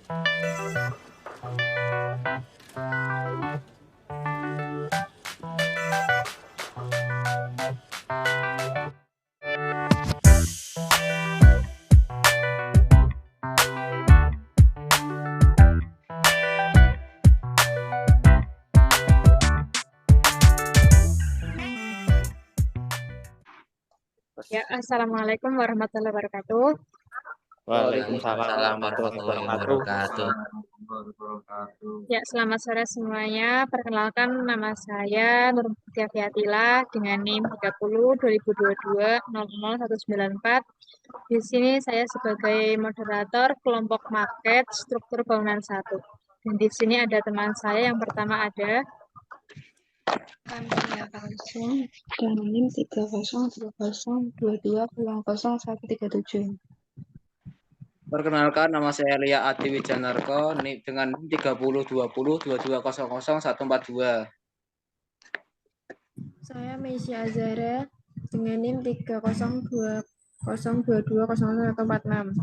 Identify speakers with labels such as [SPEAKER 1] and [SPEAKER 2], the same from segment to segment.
[SPEAKER 1] Ya, Assalamualaikum warahmatullahi wabarakatuh.
[SPEAKER 2] Waalaikumsalam
[SPEAKER 3] Waalaikumsalam
[SPEAKER 2] warahmatullahi
[SPEAKER 3] warahmatullahi
[SPEAKER 2] wabarakatuh.
[SPEAKER 3] wabarakatuh.
[SPEAKER 1] Ya, selamat sore semuanya. Perkenalkan nama saya Nur Fiatila dengan NIM 30 2022 00 194. Di sini saya sebagai moderator kelompok market struktur bangunan 1. Dan di sini ada teman saya yang pertama ada
[SPEAKER 4] Kamia Kalsum dengan NIM 302022000137.
[SPEAKER 2] Perkenalkan, nama saya Lia Adi Wijanarko dengan 302022000142.
[SPEAKER 5] Saya Meisya Azara dengan NIM 3020220146.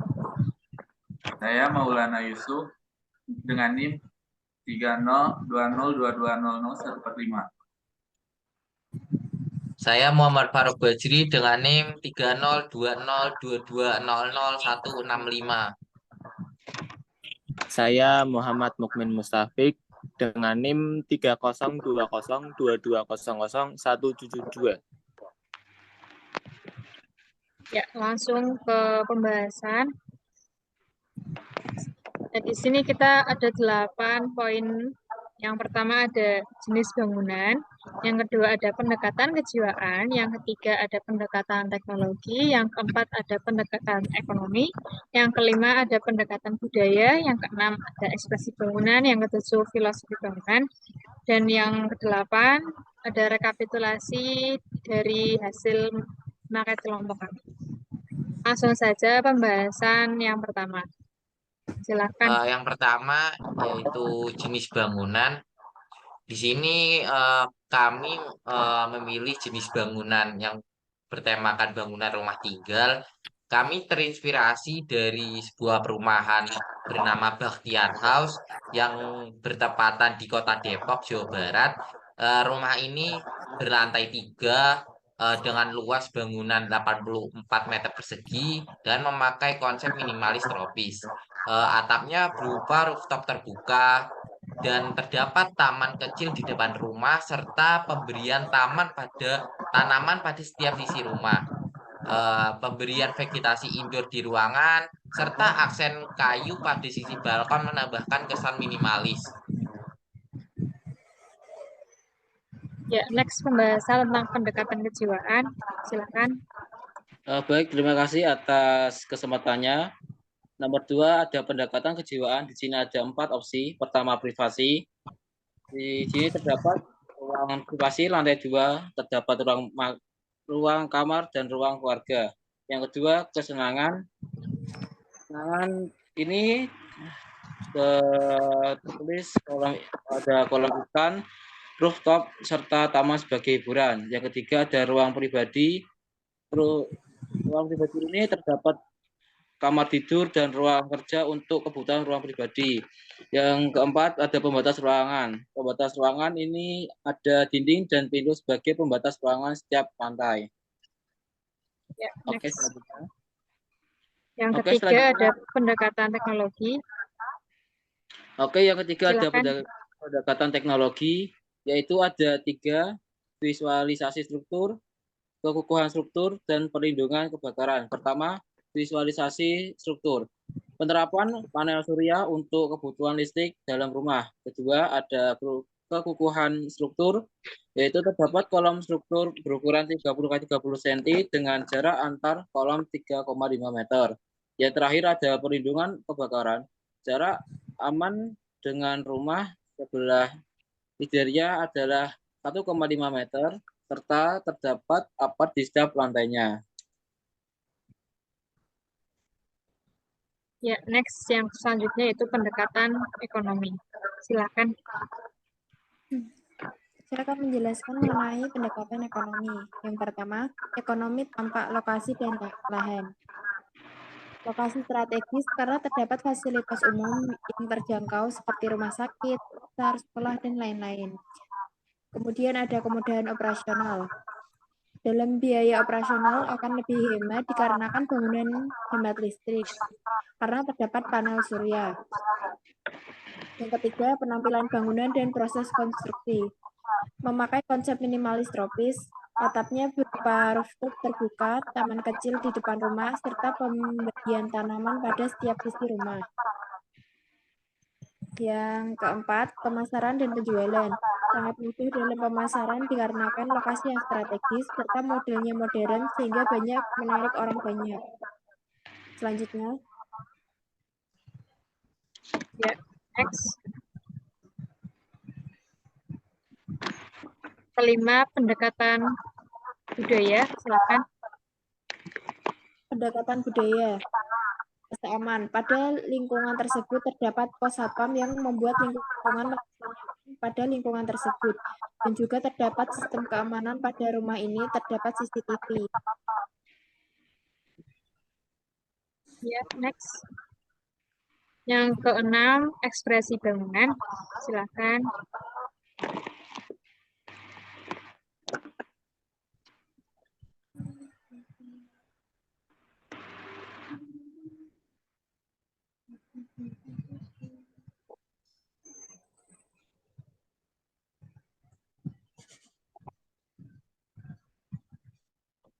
[SPEAKER 6] Saya Maulana Yusuf dengan NIM 302022000145.
[SPEAKER 3] Saya Muhammad Faruk Bajri dengan NIM 302022000165.
[SPEAKER 7] Saya Muhammad Mukmin Mustafik dengan NIM 302022000172.
[SPEAKER 1] Ya, langsung ke pembahasan. Dan di sini kita ada 8 poin. Yang pertama ada jenis bangunan, yang kedua ada pendekatan kejiwaan, yang ketiga ada pendekatan teknologi, yang keempat ada pendekatan ekonomi, yang kelima ada pendekatan budaya, yang keenam ada ekspresi bangunan, yang ketujuh filosofi bangunan, dan yang kedelapan ada rekapitulasi dari hasil market kelompok kami. Langsung saja pembahasan yang pertama. Silakan.
[SPEAKER 3] Yang pertama yaitu jenis bangunan. Di sini kami memilih jenis bangunan yang bertemakan bangunan rumah tinggal. Kami terinspirasi dari sebuah perumahan bernama Bakhtiar House yang bertepatan di Kota Depok, Jawa Barat. Rumah ini berlantai 3 dengan luas bangunan 84 meter persegi dan memakai konsep minimalis tropis. Atapnya berupa rooftop terbuka dan terdapat taman kecil di depan rumah serta pemberian tanaman pada setiap sisi rumah. Pemberian vegetasi indoor di ruangan serta aksen kayu pada sisi balkon menambahkan kesan minimalis.
[SPEAKER 1] Ya, next pembahasan tentang pendekatan kejiwaan. Silakan.
[SPEAKER 2] Baik, terima kasih atas kesempatannya. Nomor 2 ada pendekatan kejiwaan. Di sini ada 4 opsi. Pertama, privasi. Di sini terdapat ruang privasi lantai 2, terdapat ruang kamar dan ruang keluarga. Yang kedua, kesenangan. Kesenangan ini tertulis ada kolam ikan, rooftop serta taman sebagai hiburan. Yang ketiga ada ruang pribadi. Ruang pribadi ini terdapat kamar tidur dan ruang kerja untuk kebutuhan ruang pribadi. Yang keempat ada pembatas ruangan. Pembatas ruangan ini ada dinding dan pintu sebagai pembatas ruangan setiap lantai.
[SPEAKER 1] Ya,
[SPEAKER 2] Oke,
[SPEAKER 1] next.
[SPEAKER 2] selanjutnya.
[SPEAKER 1] Yang
[SPEAKER 2] Oke,
[SPEAKER 1] ketiga
[SPEAKER 2] selanjutnya.
[SPEAKER 1] ada pendekatan teknologi.
[SPEAKER 2] Oke, yang ketiga
[SPEAKER 1] Silakan.
[SPEAKER 2] ada pendekatan teknologi, yaitu ada 3: visualisasi struktur, kekukuhan struktur, dan perlindungan kebakaran. Pertama, visualisasi struktur. Penerapan panel surya untuk kebutuhan listrik dalam rumah. Kedua, ada kekukuhan struktur, yaitu terdapat kolom struktur berukuran 30x30 cm dengan jarak antar kolom 3,5 meter. Yang terakhir ada perlindungan kebakaran. Jarak aman dengan rumah sebelah tidurnya adalah 1,5 meter, serta terdapat apart di setiap lantainya.
[SPEAKER 1] Ya, next yang selanjutnya itu pendekatan ekonomi. Silakan.
[SPEAKER 5] Saya akan menjelaskan mengenai pendekatan ekonomi. Yang pertama, ekonomi tanpa lokasi dan lahan. Lokasi strategis karena terdapat fasilitas umum yang terjangkau seperti rumah sakit, pasar, sekolah, dan lain-lain. Kemudian ada kemudahan operasional. Dalam biaya operasional akan lebih hemat dikarenakan bangunan hemat listrik karena terdapat panel surya. Yang ketiga, penampilan bangunan dan proses konstruksi. Memakai konsep minimalis tropis, atapnya berupa rooftop terbuka, taman kecil di depan rumah, serta pemberian tanaman pada setiap sisi rumah. Yang keempat, pemasaran dan penjualan. Sangat mudah dalam pemasaran dikarenakan lokasi yang strategis serta modelnya modern sehingga banyak menarik orang banyak. Selanjutnya,
[SPEAKER 1] Ya, next. Kelima, pendekatan budaya. Silakan.
[SPEAKER 5] pendekatan budaya. Rasa aman. Pada lingkungan tersebut terdapat pos satpam yang membuat lingkungan merasa nyaman pada lingkungan tersebut. Dan juga terdapat sistem keamanan pada rumah ini, terdapat CCTV.
[SPEAKER 1] Ya, next. Yang keenam, ekspresi bangunan. Silakan.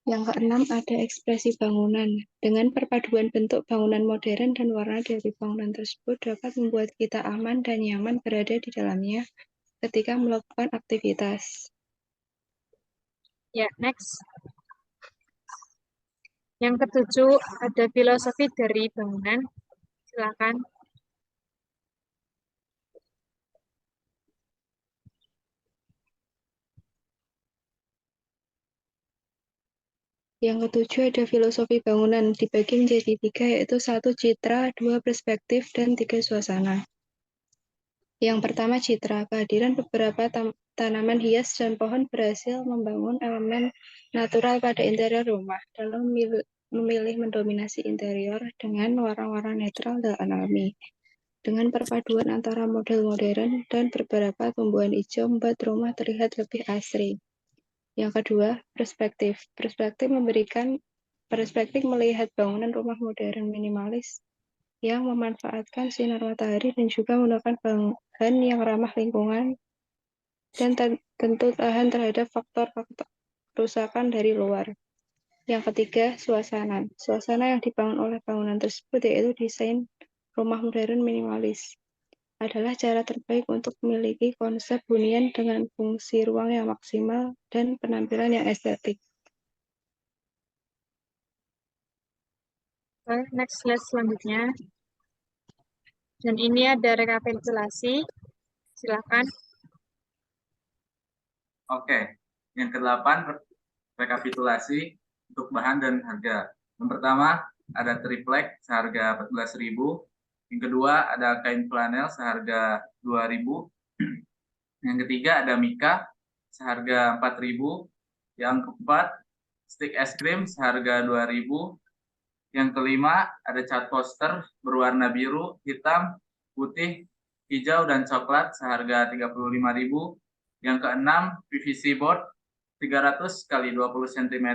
[SPEAKER 4] Yang keenam ada ekspresi bangunan. Dengan perpaduan bentuk bangunan modern dan warna dari bangunan tersebut dapat membuat kita aman dan nyaman berada di dalamnya ketika melakukan aktivitas.
[SPEAKER 1] Ya, next. Yang ketujuh, ada filosofi dari bangunan. Silakan.
[SPEAKER 4] Yang ketujuh ada filosofi bangunan, dibagi menjadi 3, yaitu 1 citra, 2 perspektif, dan 3 suasana. Yang pertama citra, kehadiran beberapa tanaman hias dan pohon berhasil membangun elemen natural pada interior rumah dalam memilih mendominasi interior dengan warna-warna netral dan alami. Dengan perpaduan antara model modern dan beberapa tumbuhan hijau membuat rumah terlihat lebih asri. Yang kedua, perspektif. Perspektif melihat bangunan rumah modern minimalis yang memanfaatkan sinar matahari dan juga menggunakan bahan yang ramah lingkungan dan tentu tahan terhadap faktor-faktor kerusakan dari luar. Yang ketiga, suasana. Suasana yang dibangun oleh bangunan tersebut yaitu desain rumah modern minimalis adalah cara terbaik untuk memiliki konsep hunian dengan fungsi ruang yang maksimal dan penampilan yang estetik.
[SPEAKER 1] Next slide selanjutnya. Dan ini ada rekapitulasi. Silakan.
[SPEAKER 6] Oke, yang ke-8 rekapitulasi untuk bahan dan harga. Yang pertama ada triplek seharga 14.000. Yang kedua ada kain flanel seharga 2.000. Yang ketiga ada mika seharga 4.000. Yang keempat stik es krim seharga 2.000. Yang kelima ada cat poster berwarna biru, hitam, putih, hijau, dan coklat seharga 35.000. Yang keenam PVC board 300 x 20 cm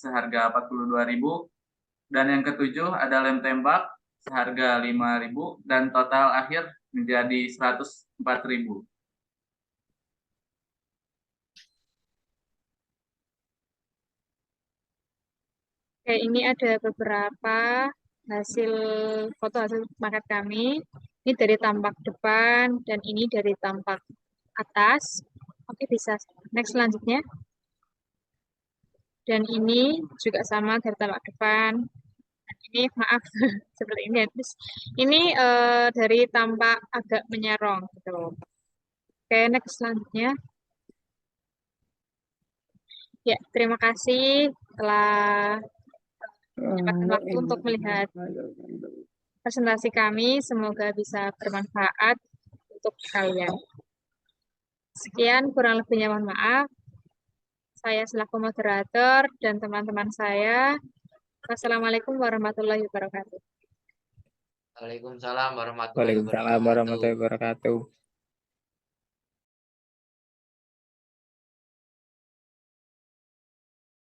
[SPEAKER 6] seharga 42.000. Dan yang ketujuh ada lem tembak seharga 5.000 dan total akhir menjadi 104.000.
[SPEAKER 1] Oke, ini ada beberapa foto hasil maket kami. Ini dari tampak depan dan ini dari tampak atas. Oke, bisa. Next selanjutnya. Dan ini juga sama dari tampak depan. Dan ini maaf seperti ini. Ini dari tampak agak menyerong gitu. Oke, next selanjutnya. Ya, terima kasih telah menyempatkan waktu untuk melihat presentasi kami. Semoga bisa bermanfaat untuk kalian. Sekian, kurang lebihnya mohon maaf. Saya selaku moderator dan teman-teman saya Wassalamualaikum warahmatullahi wabarakatuh.
[SPEAKER 3] Waalaikumsalam warahmatullahi
[SPEAKER 7] Waalaikumsalam warahmatullahi
[SPEAKER 3] wabarakatuh.
[SPEAKER 7] wabarakatuh.